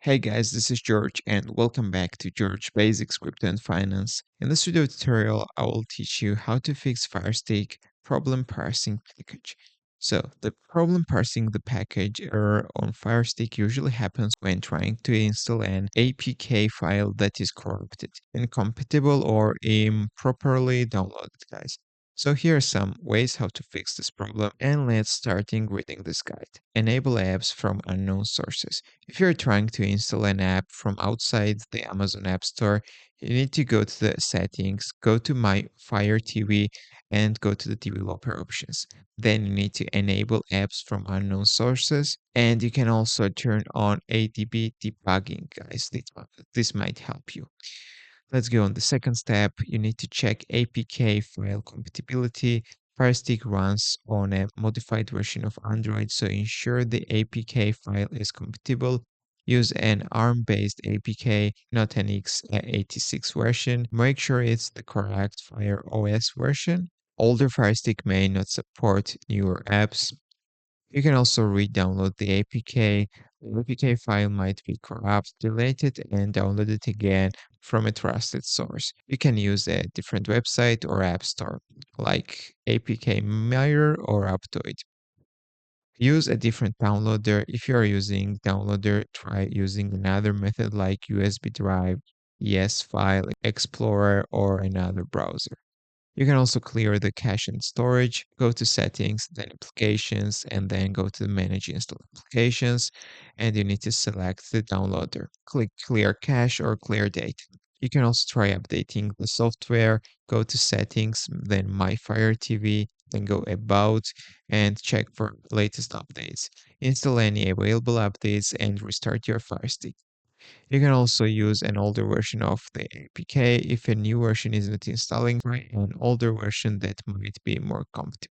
Hey guys, this is George and welcome back to George Basics Crypto and Finance. In this video tutorial, I will teach you how to fix Firestick problem parsing package. So the problem parsing the package error on Firestick usually happens when trying to install an APK file that is corrupted, incompatible, or improperly downloaded, guys. So here are some ways how to fix this problem, and let's starting reading this guide. Enable apps from unknown sources. If you're trying to install an app from outside the Amazon App Store, you need to go to the settings, go to My Fire TV, and go to the developer options. Then you need to enable apps from unknown sources, and you can also turn on ADB debugging, guys. This might help you. Let's go on the second step. You need to check APK file compatibility. Firestick runs on a modified version of Android, so ensure the APK file is compatible. Use an ARM-based APK, not an x86 version. Make sure it's the correct Fire OS version. Older Firestick may not support newer apps. You can also re-download the APK. The APK file might be corrupt, delete it, and download it again from a trusted source. You can use a different website or app store, like APK Mirror or Aptoid. Use a different downloader. If you are using downloader, try using another method like USB drive, ES file, Explorer, or another browser. You can also clear the cache and storage, go to settings, then applications, and then go to manage install applications. And you need to select the downloader. Click clear cache or clear data. You can also try updating the software, go to settings, then My Fire TV, then go about and check for latest updates. Install any available updates and restart your Fire Stick. You can also use an older version of the APK if a new version is not installing, try an older version that might be more compatible.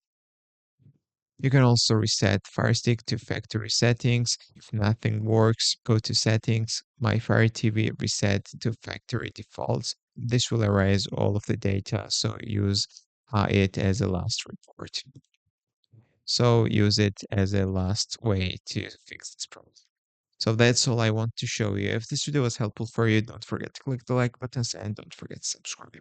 You can also reset Firestick to factory settings. If nothing works, go to settings, My Fire TV reset to factory defaults. This will erase all of the data, so use it as a last report. So use it as a last way to fix this problem. So that's all I want to show you. If this video was helpful for you, don't forget to click the like buttons and don't forget to subscribe.